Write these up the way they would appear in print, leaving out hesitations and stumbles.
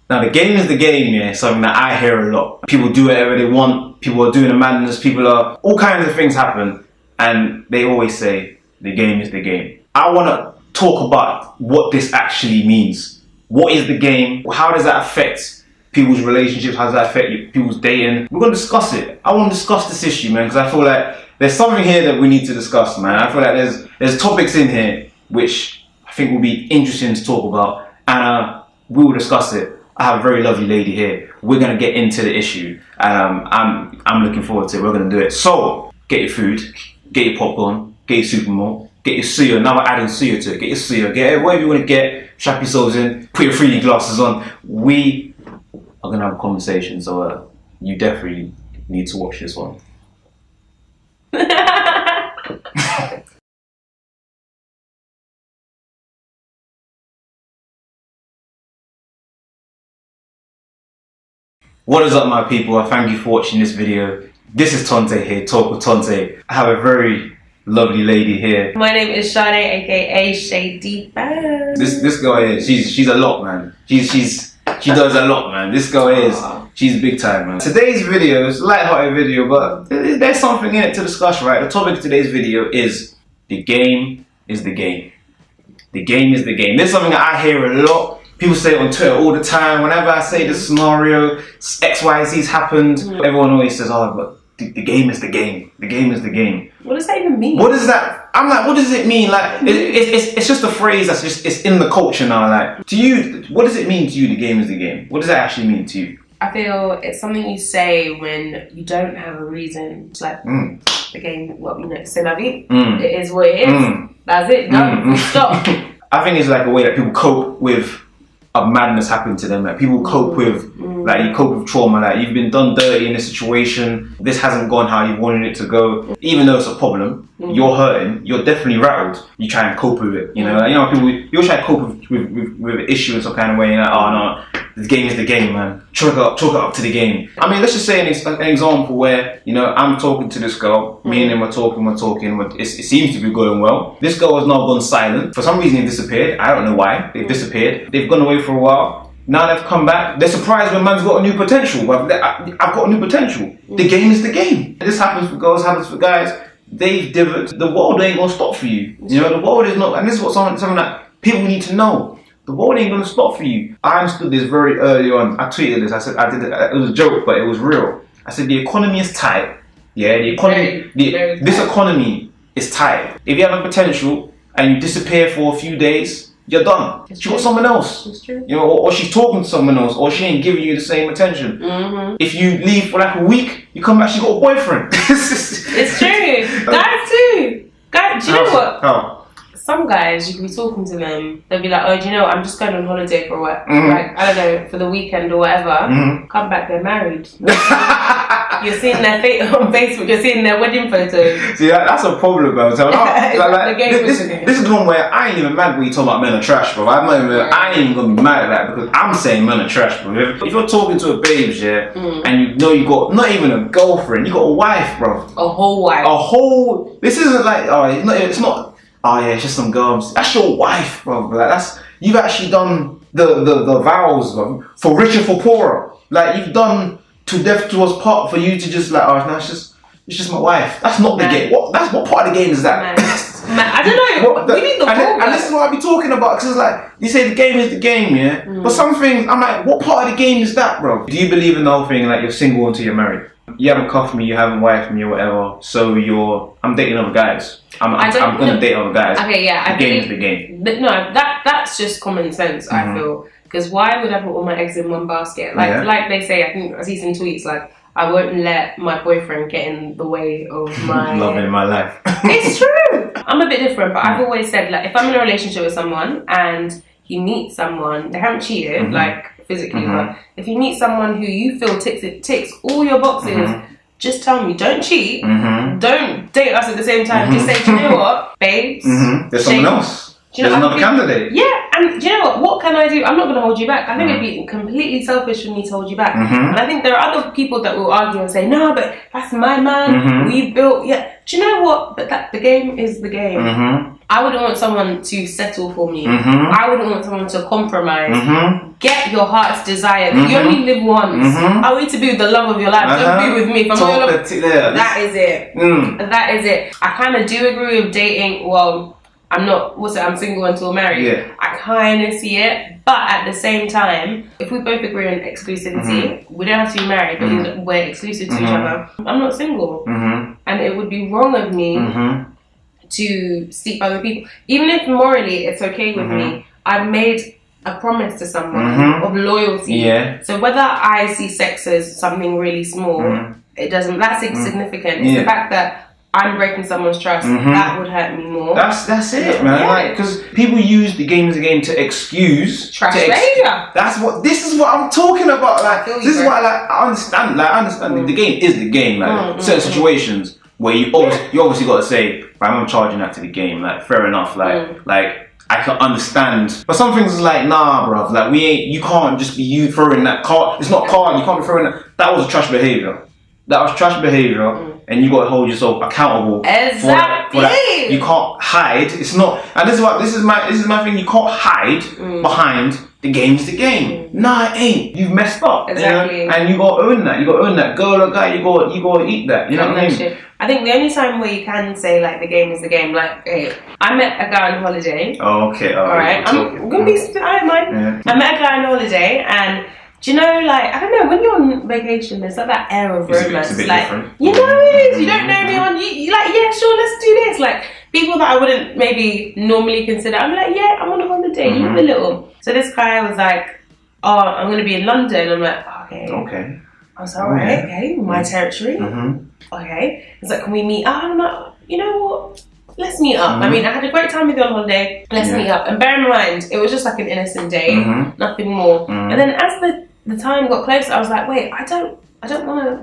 Now, the game is the game, yeah, something that I hear a lot. People do whatever they want, people are doing the madness, all kinds of things happen, and they always say, the game is the game. I want to talk about what this actually means. What is the game? How does that affect people's relationships? How does that affect people's dating? We're going to discuss it. I want to discuss this issue, man, because I feel like there's something here that we need to discuss, man. I feel like there's topics in here which I think will be interesting to talk about, and we will discuss it. I have a very lovely lady here. We're gonna get into the issue. I'm looking forward to it. We're gonna do it. So get your food, get your popcorn, get your supermalt, get your suya. Now we're adding suya to it. Get your suya, get it, whatever you want to get. Strap yourselves in. Put your 3D glasses on. We are gonna have a conversation. So you definitely need to watch this one. What is up, my people? I thank you for watching this video. This is Tonte here, Talk with Tonte. I have a very lovely lady here. My name is Shadey, aka ShadeyBangs. This girl here, she's a lot, man. She does a lot, man. This girl she's big time, man. Today's video is a light-hearted video, but there's something in it to discuss, right? The topic of today's video is the game is the game. The game is the game. This is something that I hear a lot. People say it on Twitter all the time. Whenever I say this scenario, X, Y, Z's happened, everyone always says, oh, but the game is the game. The game is the game. What does that even mean? What is that? I'm like, what does it mean? Like, it's just a phrase that's it's in the culture now. Like, to you, what does it mean to you, the game is the game? What does that actually mean to you? I feel it's something you say when you don't have a reason. It's like, the game, what you know, c'est la vie. It is what it is. That's it, done, stop. I think it's like a way that people cope with a madness happening to them. Like people cope with, like you cope with trauma. Like you've been done dirty in a situation. This hasn't gone how you wanted it to go. Even though it's a problem, you're hurting. You're definitely rattled. You try and cope with it. You know, people. You try to cope with an issue in some kind of way. You're like, oh no, the game is the game, man. Chalk it up to the game. I mean, let's just say an example where I'm talking to this girl. Me and him are talking. It seems to be going well. This girl has now gone silent. For some reason, they've disappeared. I don't know why. They've disappeared. They've gone away for a while. Now they've come back. They're surprised when man's got a new potential. I've got a new potential. The game is the game. This happens for girls, happens for guys. They've divoted. The world ain't gonna stop for you. The world is not, and this is what something that people need to know. The world ain't gonna stop for you. I understood this very early on. I tweeted this. I said it was a joke, but it was real. I said the economy is tight. Yeah, the economy. This economy is tight. If you have a potential and you disappear for a few days, you're done. She got someone else. It's true. Or she's talking to someone else, or she ain't giving you the same attention. If you leave for like a week, you come back, she got a boyfriend. It's true. Guys too. Guys, do you know what? How? Some guys, you can be talking to them, they'll be like, oh, do you know, I'm just going on holiday for what? Like, I don't know, for the weekend or whatever. Come back, they're married. You're seeing their face on Facebook, you're seeing their wedding photos. See, that's a problem, bro. So, this is the one where I ain't even mad when you talk about men are trash, bro. I ain't even gonna be mad at that because I'm saying men are trash, bro. If you're talking to a babes, and you got not even a girlfriend, you got a wife, bro. A whole wife. This isn't like, it's not. Oh yeah, it's just some girls. That's your wife, bro. Like you've actually done the vows, bro. For richer, for poorer. Like you've done to death do us part for you to just like, oh no, it's just my wife. That's not the game. What part of the game is that? Man, I don't know. We need the and this is what I be talking about because it's like you say the game is the game, yeah. But some things I'm like, what part of the game is that, bro? Do you believe in the whole thing like you're single until you're married? You haven't cuffed me, you haven't wifed me or whatever, so I'm dating other guys. I'm gonna date other guys. Okay, yeah. The game is the game. But no, that's just common sense, I feel. Because why would I put all my eggs in one basket? Like they say, I think I see some tweets like, I won't let my boyfriend get in the way of my love in my life. It's true. I'm a bit different, but I've always said like if I'm in a relationship with someone and you meet someone, they haven't cheated, like physically, but if you meet someone who you feel ticks all your boxes, just tell me, don't cheat, don't date us at the same time, just say, do you know what, babes? There's someone else. There's another candidate. Yeah, and do you know what can I do? I'm not going to hold you back. I think it'd be completely selfish for me to hold you back. And I think there are other people that will argue and say, no, but that's my man, we built, do you know what? But the game is the game. I wouldn't want someone to settle for me. I wouldn't want someone to compromise. Get your heart's desire. You only live once. I want you to be with the love of your life. Don't be with me. If I'm not that is it. That is it. I kind of do agree with dating. Well, I'm not. I'm single until married. Yeah. I kind of see it, but at the same time, if we both agree on exclusivity, we don't have to be married, but we're exclusive to each other. I'm not single, and it would be wrong of me to seek other people, even if morally it's okay with me. I've made a promise to someone of loyalty. Yeah. So whether I see sex as something really small, it doesn't. That's insignificant. It's the fact that I'm breaking someone's trust. That would hurt me more. That's it, man. Like, because people use the game as a game to excuse trash behaviour. This is what I'm talking about. Like, this is what I understand. Like, I understand the game is the game. Like, certain situations where you obviously got to say, I'm charging that to the game. Like, fair enough. Like I can understand, but some things is like, nah, bruv. Like, you can't just be you throwing that card. It's not card. You can't be throwing that. That was trash behaviour. That was trash behaviour. And you got to hold yourself accountable for that. You can't hide. It's not. And this is my thing. You can't hide behind the game's the game. Nah, it ain't. You've messed up. Exactly. You know? And you got to own that. You got to own that. Girl or guy, you got to eat that. You know what I mean? I think the only time where you can say like the game is the game, like, hey, I met a guy on holiday. Oh, okay. Alright. I'm gonna be. I don't mind. I met a guy on holiday and. Do you know, like, I don't know, when you're on vacation, there's like that air of romance. It's a bit like, different. you know it is. You don't know anyone. You're like, yeah, sure, let's do this. Like, people that I wouldn't maybe normally consider. I'm like, yeah, I'm on a holiday. You live a little. So this guy was like, oh, I'm going to be in London. I'm like, okay. I was like, alright, okay, my territory. Okay. He's like, can we meet up? I'm like, you know what? Let's meet up. I mean, I had a great time with you on holiday. Let's meet up. And bear in mind, it was just like an innocent date, nothing more. And then as the time got closer, I was like, wait, I don't want to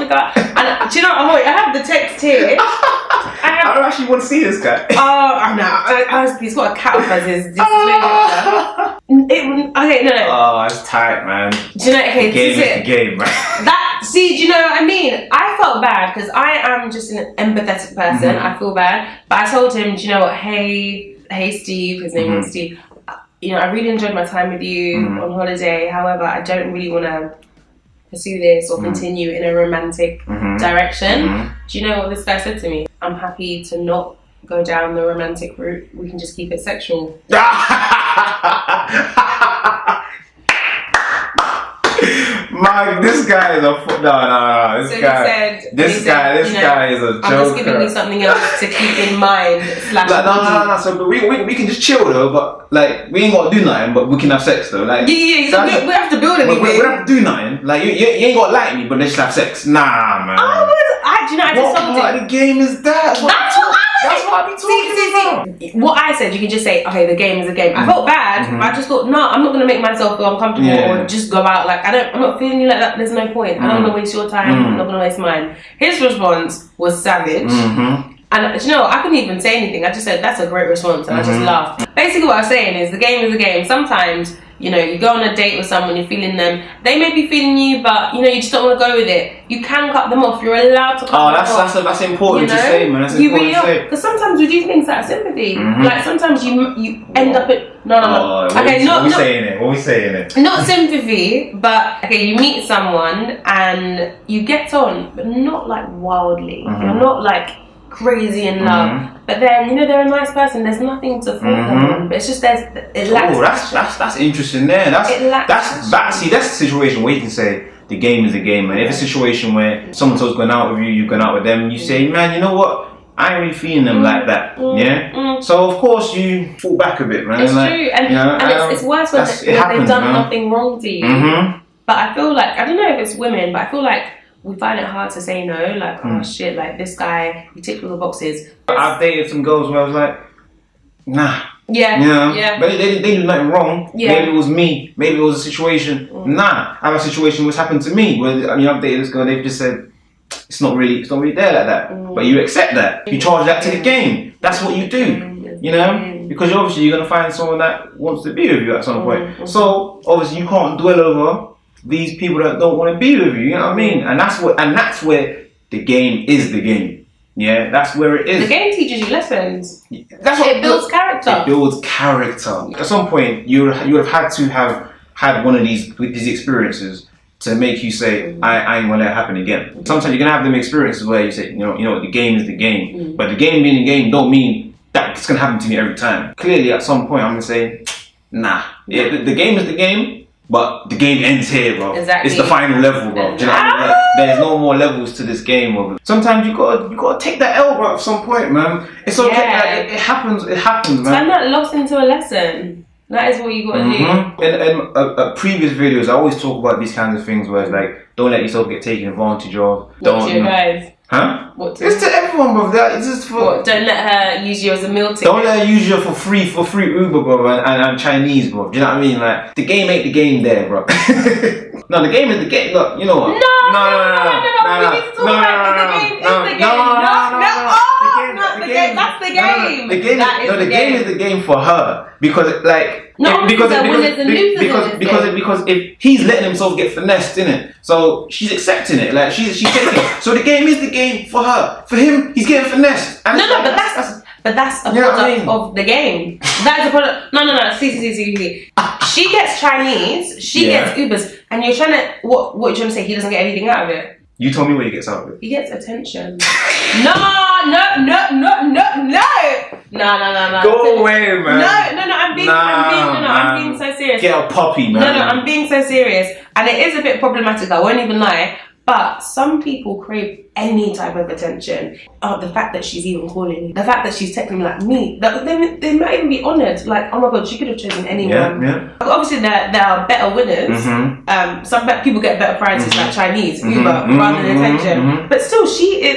go out. And do you know what? I have the text here. I don't actually want to see this guy. Oh, I know. He's got a cat off as his okay, no. Oh, it's tight, man. Do you know? Okay, the game is the game, man. See, do you know what I mean? I felt bad because I am just an empathetic person. I feel bad, but I told him, do you know what? Hey, Steve. His name was Steve. You know, I really enjoyed my time with you on holiday. However, I don't really want to pursue this or continue in a romantic direction. Do you know what this guy said to me? I'm happy to not go down the romantic route. We can just keep it sexual. Mike, this guy is a no. This guy is a joker. I'm just giving you something else to keep in mind. No. So we can just chill though, but like we ain't got to do nothing, but we can have sex though. Like we have to build anything. We don't have to do nothing. Like you ain't got to like me, but let's just have sex. Nah, man. Do you know, I just told what part of the game is that? That's what I be talking about. What I said, you can just say, okay, the game is a game. I felt bad, but I just thought, no, I'm not going to make myself feel uncomfortable or just go out. Like, I'm not feeling you like that. There's no point. I don't want to waste your time. I'm not going to waste mine. His response was savage. And you know, I couldn't even say anything. I just said, that's a great response. And I just laughed. Basically what I'm saying is, the game is a game. Sometimes, you know, you go on a date with someone, you're feeling them. They may be feeling you, but, you know, you just don't want to go with it. You can cut them off. You're allowed to cut them off. That's important to say, man. That's important to say. Because sometimes we do things out of sympathy. Like, sometimes you end up at... No. Okay, what are we saying it? Not sympathy, but, okay, you meet someone and you get on, but not, like, wildly. You're not, like... crazy in love, but then, you know, they're a nice person. There's nothing to fault them on, but it's just it lacks. That's interesting there. That's the situation where you can say the game is a game, and if it's a situation where someone's going out with you, you've gone out with them, you say, man, you know what? I ain't really feeling them like that. So of course you fall back a bit, man. It's true, and it's worse when they've done nothing wrong to you. But I feel like, I don't know if it's women, but I feel like we find it hard to say no, like, oh shit, like this guy, he ticked all the boxes. I've dated some girls where I was like, nah. Yeah. But they did nothing wrong. Yeah. Maybe it was me. Maybe it was a situation. Nah. I have a situation which happened to me where, I mean, I've dated this girl, they've just said, it's not really there like that. But you accept that. You charge that to the game. That's what you do. You know? Because obviously you're going to find someone that wants to be with you at some point. So, obviously you can't dwell over these people that don't want to be with you, you know what I mean? And that's where the game is the game. Yeah, that's where it is. The game teaches you lessons. That's what it builds character. It builds character. At some point, you have had to have had one of these experiences to make you say, I ain't gonna let it happen again. Sometimes you're gonna have them experiences where you say, you know what, the game is the game. But the game being the game don't mean that it's gonna happen to me every time. Clearly, at some point, I'm gonna say, nah. The game is the game, but the game ends here, bro. Exactly. It's the final level, bro. Do you know what I mean? Like, there's no more levels to this game, bro. Sometimes you gotta take that L, bro. At some point, man. It's okay. Yeah. Like, it happens, man. Turn that loss into a lesson. That is what you gotta do. In previous videos, I always talk about these kinds of things where it's like, don't let yourself get taken advantage of. What to your guys? Huh? What to? It's to everyone, bro. It's just for. What? Don't let her use you as a meal ticket. Don't let her use you for free Uber, bro, and Chinese, bro. Do you know what I mean? Like, the game ain't the game there, bro. No, the game is the game. Look, you know what? No. We need to talk about the game is the game. That's the game. The game is the game for her because because if he's letting himself get finessed in it, so she's accepting it. Like she's taking it. So the game is the game for her. For him, he's getting finessed. And but that's a product of the game. That is a product. No. See. She gets Chinese. She gets Ubers, and you're trying to what you're trying to say? He doesn't get anything out of it. You told me what he gets out of it. He gets attention. No. Go away, man. No. I'm being so serious. Get a puppy, man. No, I'm being so serious, and it is a bit problematic. I won't even lie. But some people crave any type of attention. The fact that she's even calling me, the fact that she's texting me like me, they might even be honoured. Like, oh my god, she could have chosen anyone. Yeah. Obviously, there are better winners. Some people get better prizes like Chinese, Uber, rather than attention. But still,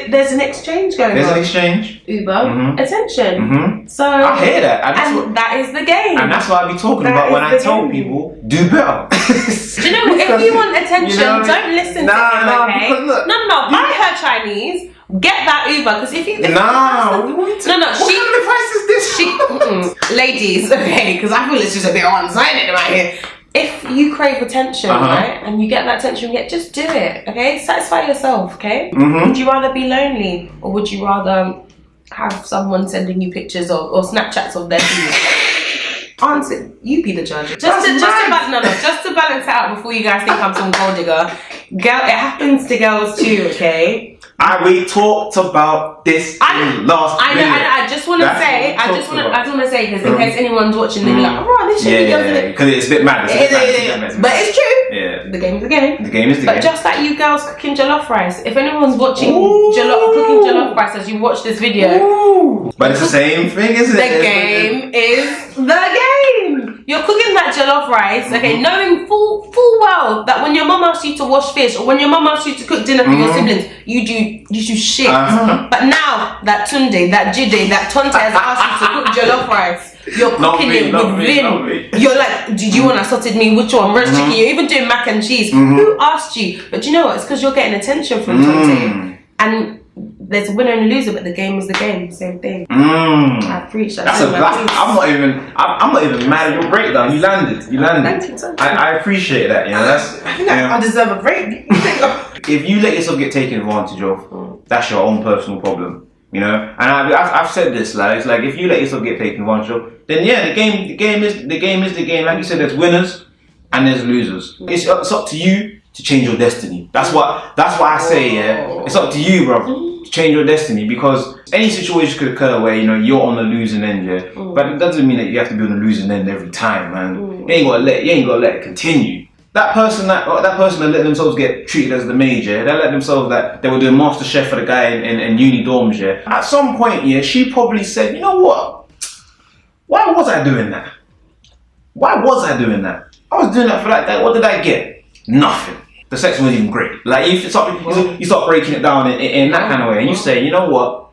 there's an exchange going on. There's an exchange. Uber, attention. So I hear that. That is the game. And that's what I be talking about when I tell people, do better. Do you know what? If you want attention, don't listen to him. Okay? No. Buy her Chinese. Get that Uber, because if you what kind of advice is this? Ladies, okay, because I feel it's just a bit one-sided right here. If you crave attention, right, and you get that attention, just do it, okay? Satisfy yourself, okay? Would you rather be lonely, or would you rather have someone sending you pictures or Snapchats of their food? Answer. You be the judge. Just to balance it out before you guys think I'm some gold digger. Girl, it happens to girls too, okay? We talked about this last video. I just want to say, because in case anyone's watching, they'll be like, oh, this shit because it's a bit mad. But it's true. Yeah. The game is the game. The game is the game. But just like you girls cooking jollof rice, if anyone's watching cooking jollof rice as you watch this video, but it's the same thing, isn't it? The game is the game. You're cooking that jollof rice, okay, knowing full well that when your mum asks you to wash fish or when your mum asks you to cook dinner for your siblings, you do shit. But now that Tunde, that Jide, that Tonte has asked you to cook jollof rice, you're cooking it with vim. You're like, did you want assorted meat? Which one? Roast chicken? You're even doing mac and cheese. Who asked you? But you know what? It's because you're getting attention from Tonte. And there's a winner and a loser, but the game is the game. Same thing. I preach that. I'm not even mad at your breakdown. You landed. I appreciate that. You know, I deserve a break. If you let yourself get taken advantage of, that's your own personal problem. You know, and I've said this, like, it's like if you let yourself get taken advantage of, then the game is the game. Like you said, there's winners and there's losers. It's up to you to change your destiny. That's why I say, it's up to you, bro, to change your destiny, because any situation could occur where, you know, you're on the losing end, but it doesn't mean that you have to be on the losing end every time, man. You ain't gotta let it continue. That person that let themselves get treated as the major, they let themselves that they were doing Master Chef for the guy in uni dorms, At some point, she probably said, you know what? Why was I doing that? I was doing that for that guy. What did I get? Nothing. The sex wasn't even great. Like, you start breaking it down in that kind of way, and you say, you know what?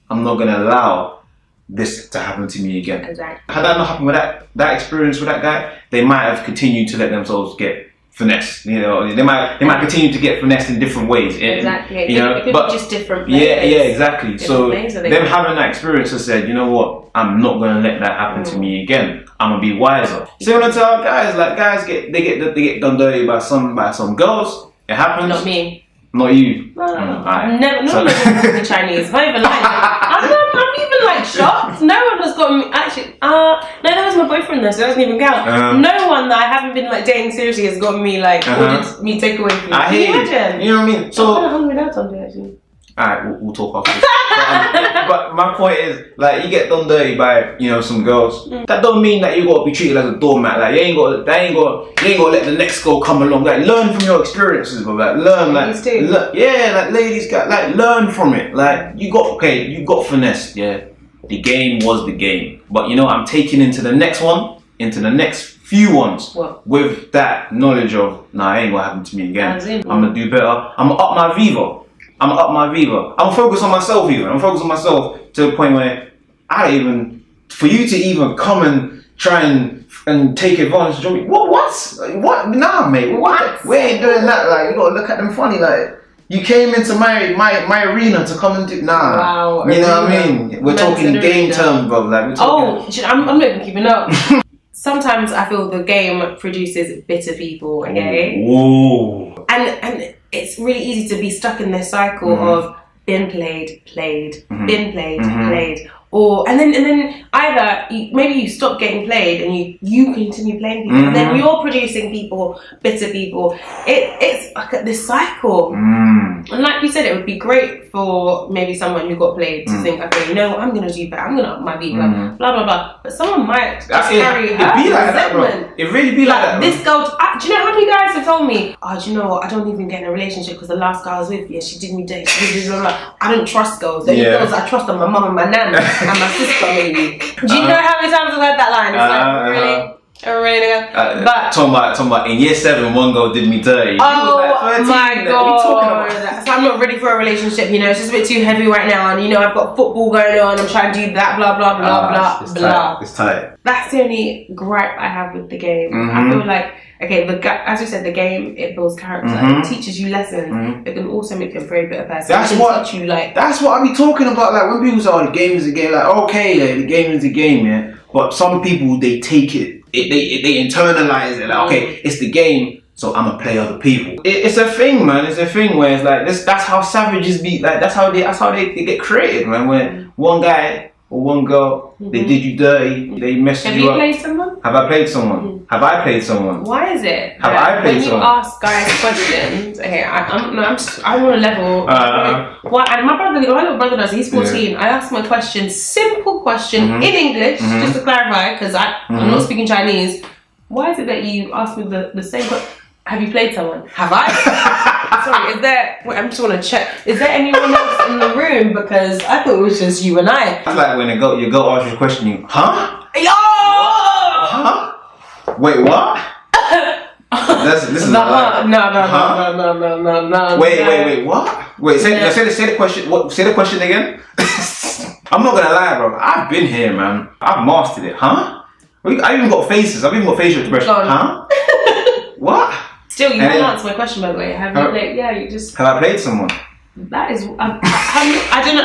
I'm not gonna allow this to happen to me again. Exactly. Had that not happened with that experience with that guy, they might have continued to let themselves get finessed. You know, they might continue to get finessed in different ways. Exactly. You know, it could be just different places. Yeah, exactly. So them having that experience has said, you know what? I'm not gonna let that happen to me again. I'm gonna be wiser. So when I tell guys, like, guys get done dirty by some girls. It happens. Not me. Not you. No, I've never. No one has got me Chinese. I'm even like, I'm even like shocked. No one has got me. Actually, no, that was my boyfriend though, so that doesn't even count. No one that I haven't been like dating seriously has got me like ordered me take away from you. I hear you. You know what I mean? So I'm kind of hungry now, Sunday actually. Alright, we'll talk after this. But my point is, like, you get done dirty by, you know, some girls. That don't mean that you gotta be treated as a doormat. Like, you ain't gotta let the next girl come along. Like, learn from your experiences, but like, learn, like, like, ladies got, like, learn from it. Like, you got finesse. Yeah, the game was the game. But you know, I'm taking into the next one, into the next few ones, with that knowledge of, nah, it ain't gonna happen to me again. I'm gonna do better. I'm gonna up my Viva. I'm gonna focus on myself even. I'm focused on myself to the point where for you to even come and try and take advantage of me. What? Nah, mate. What? We ain't doing that. Like, you gotta look at them funny. Like, you came into my arena to come and do. Nah. Wow. You know what I mean? We're talking game terms, bro. Like, we're talking. I'm not even keeping up. Sometimes I feel the game produces bitter people. Okay. Ooh. And it's really easy to be stuck in this cycle of been played, been played, and then either maybe you stop getting played and you continue playing people, and then you're producing people, bitter people. It's like this cycle. And like you said, it would be great for maybe someone who got played to think, okay, you know, I'm gonna do better. I'm gonna up my beat, blah blah blah. But someone might just carry her resentment. It really be like that. This girl. Do you know how many guys have told me, oh, do you know what? I don't even get in a relationship because the last girl I was with, she did me dirty. I don't trust girls. The only girls I trust are my mum and my nan and my sister, maybe. Do you know how many times I've heard that line? It's like, really? But talking about in year 7, one girl did me dirty. Oh my god! So I'm not ready for a relationship. You know, it's just a bit too heavy right now, and you know I've got football going on. I'm trying to do that, blah blah blah blah. It's tight. That's the only gripe I have with the game. I feel like, okay, as you said, the game, it builds character, it teaches you lessons. It can also make you a very better person. That's what I be talking about. Like, when people say, "Oh, the game is a game," like, okay, the game is a game, yeah. But some people, they take it, they internalize it. Like, okay, it's the game, so I'm gonna play other people. It's a thing, man. It's a thing where it's like this. That's how savages be. Like, that's how they get created, man. When one guy or one girl, they did you dirty, they messed you up. Have you played someone? Have I played someone? Have I played someone? Why is it? Have I played someone? When you ask guys questions, okay, I'm on a level. Why? And my little brother does. He's 14. I ask my question, simple question in English, just to clarify, because I'm not speaking Chinese. Why is it that you ask me the same question? Have you played someone? Have I? Sorry, I just want to check. Is there anyone else in the room? Because I thought it was just you and I. It's like when your girl asks you a question, you, huh? Yo! Huh? Wait, what? This is no. Wait, what? Wait, say the question. What? Say the question again. I'm not gonna lie, bro. I've been here, man. I've mastered it. Huh? I even got faces. I've even got facial expression. Huh? What? Still, you haven't answered my question, by the way. Have you played? Yeah, you just. Have I played someone? That is. I don't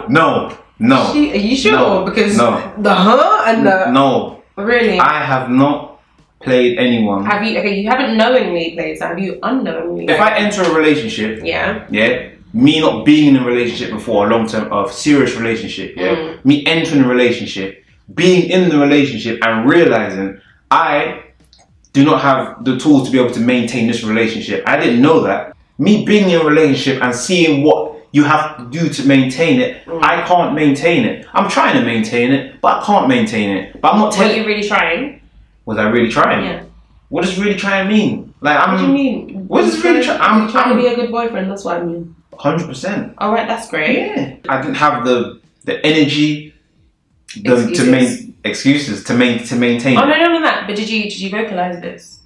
know. No. Are you sure? No. Because the and the. No. Really? I have not played anyone. Have you? Okay, you haven't knowingly played, so have you unknowingly? If I enter a relationship. Yeah. Yeah. Me not being in a relationship before, a long-term, serious relationship. Yeah. Me entering a relationship, being in the relationship, and realizing I do not have the tools to be able to maintain this relationship. I didn't know that. Me being in a relationship and seeing what you have to do to maintain it, I can't maintain it. I'm trying to maintain it, but I can't maintain it. But I'm not telling. Were you really trying? Was I really trying? Yeah. What does really trying mean? Like, what do you mean? What does really trying? I'm trying to be a good boyfriend. That's what I mean. 100%. All right, that's great. Yeah. I didn't have the energy excuses to maintain. Oh no, that. But did you vocalize this?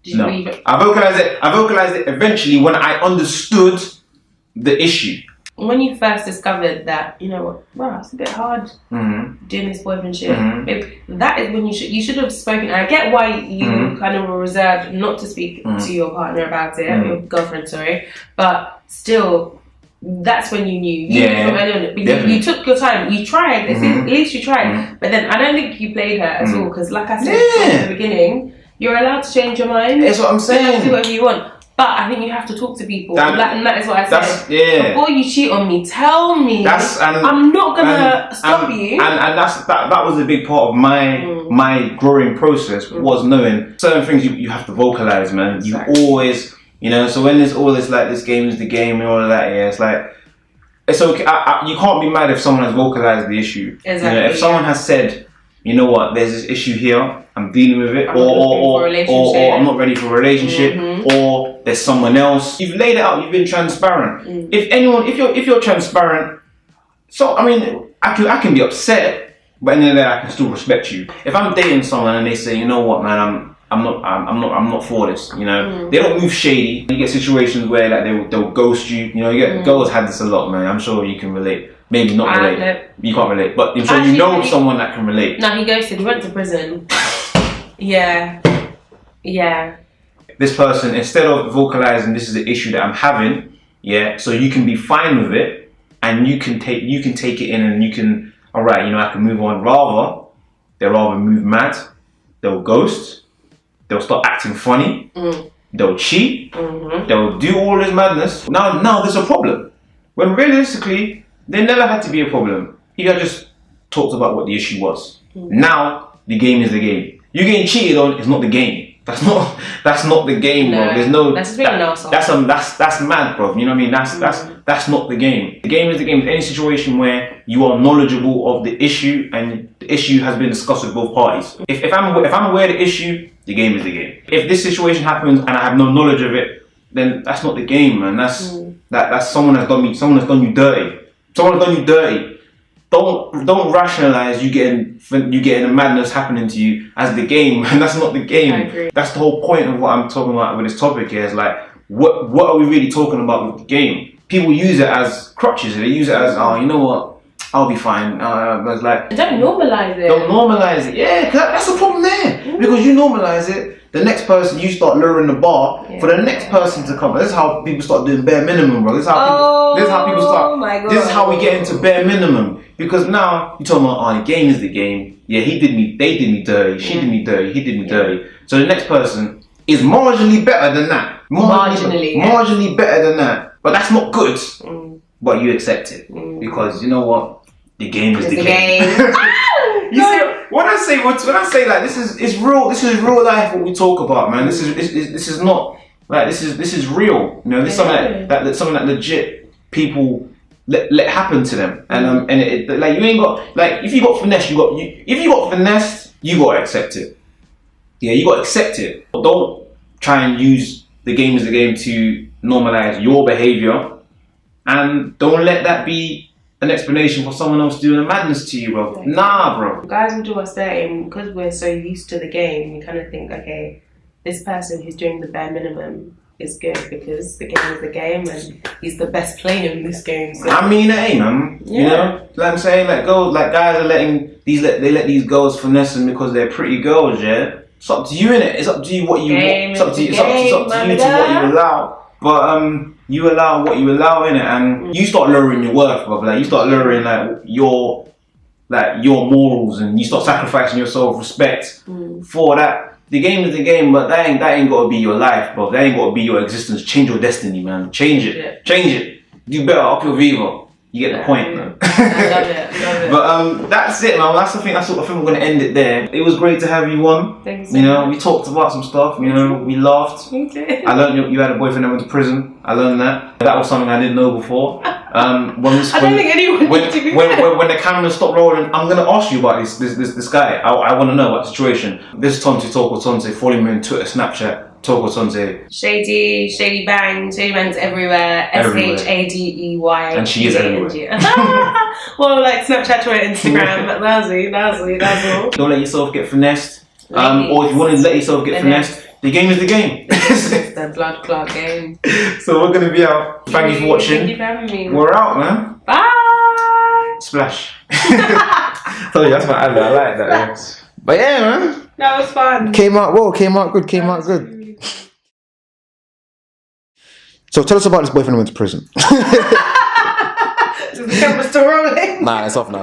No. I vocalized it eventually when I understood the issue. When you first discovered that, you know what, bro, it's a bit hard doing this boyfriend shit. That is when you should have spoken. I get why you kind of were reserved not to speak to your partner about it, your girlfriend, sorry. But still, that's when you knew. You took your time. You tried. At least you tried. But then I don't think you played her at all, because like I said at the beginning, you're allowed to change your mind. That's what I'm saying. You have to do whatever you want. But I think you have to talk to people. And that is what I said. Yeah. Before you cheat on me, tell me. I'm not gonna stop you. And that was a big part of my growing process, was knowing certain things you have to vocalize, man. Exactly. You always, you know. So when there's all this like this game is the game and all of that, yeah, it's like it's okay. You can't be mad if someone has vocalized the issue. Exactly. You know, if someone has said, you know what, there's this issue here, I'm dealing with it, or I'm not ready for a relationship, or there's someone else. You've laid it out. You've been transparent. If you're transparent, so I mean, I can be upset, but at the end of the day, I can still respect you. If I'm dating someone and they say, you know what, man, I'm not for this. You know, they don't move shady. You get situations where like they'll ghost you. You know, you get girls had this a lot, man. I'm sure you can relate. Maybe not relate. No. You can't relate, but I'm sure you know someone that can relate. No, he ghosted. He went to prison. Yeah. This person, instead of vocalizing, this is the issue that I'm having. Yeah. So you can be fine with it, and you can take it in, and you can, all right, you know, I can move on. They'll rather move mad. They'll ghost. They'll start acting funny. They'll cheat. They'll do all this madness. Now there's a problem. When realistically, there never had to be a problem. You had just talked about what the issue was. Now the game is the game. You getting cheated on is not the game. That's not the game, bro. There's no. That's just being an arsehole. That's mad, bro. You know what I mean? That's not the game. The game is the game. In any situation where you are knowledgeable of the issue and the issue has been discussed with both parties. If I'm aware of the issue, the game is the game. If this situation happens and I have no knowledge of it, then that's not the game, man. That's someone has done me. Someone has done you dirty. Someone has done you dirty. Don't rationalize you getting a madness happening to you as the game, and that's not the game. I agree. That's the whole point of what I'm talking about with this topic here. Is like, what are we really talking about with the game? People use it as crutches. They use it as, oh, you know what, I'll be fine. It's like, don't normalize it. Don't normalize it. Yeah, cause that's the problem there. Because you normalize it, the next person, you start lowering the bar for the next person to come. This is how people start doing bare minimum, bro. This is how people start. My God. This is how we get into bare minimum. Because now you're talking about, oh, the game is the game. Yeah, they did me dirty. She did me dirty. He did me dirty. So the next person is marginally better than that. Marginally better than that. But that's not good. But you accept it because you know what? The game is the game. You see, when I say like this is real life what we talk about, man. This is not like this is real. You know, this is something that legit people let happen to them, and it like you ain't got like if you got finesse, you got to accept it. Yeah, you got to accept it. Don't try and use the game as the game to normalize your behavior, and don't let that be an explanation for someone else doing a madness to you, bro. Okay. Nah, bro. Guys will do us dirty because we're so used to the game. You kind of think, okay, this person who's doing the bare minimum is good because the game is the game and he's the best player in this game. So. I mean, hey, man. Yeah. You know, like I'm saying, guys are letting these girls finesse them because they're pretty girls. Yeah, it's up to you, innit? It's up to you what you. It's up to you to what you allow. But you allow what you allow in it, and you start lowering your worth, bro. Like you start lowering your morals, and you start sacrificing your self-respect for that. The game is the game, but that ain't got to be your life, bro. That ain't got to be your existence. Change your destiny, man. Change it. Yeah. Change it. Do better. Up your Viva. You get the point, man. I love it. But that's it, man. That's the thing. I think we're gonna end it there. It was great to have you on. Thanks. So much. We talked about some stuff. You know, we laughed. Me too. I learned you had a boyfriend that went to prison. I learned that. That was something I didn't know before. I don't think anyone. When the cameras stop rolling, I'm gonna ask you about this guy. I want to know about the situation. This is Tonte Talk with Tonte. Follow me on Twitter, Snapchat. Talk with Tonte. ShadeyBangs everywhere. ShadeyY. And she is everywhere. Well, like Snapchat, Twitter, Instagram. That's all. Don't let yourself get finessed. Or if you want to let yourself get finessed, the game is the game. It's the blood clot game. So we're gonna be out. Thank you for watching. Thank you for having me. We're out, man. Bye. Splash. Told you that's my ad. I like that. Yeah. But yeah, man. That was fun. Came out well. Came out good. So tell us about this boyfriend who went to prison. Is the camera still rolling? Nah, it's off now.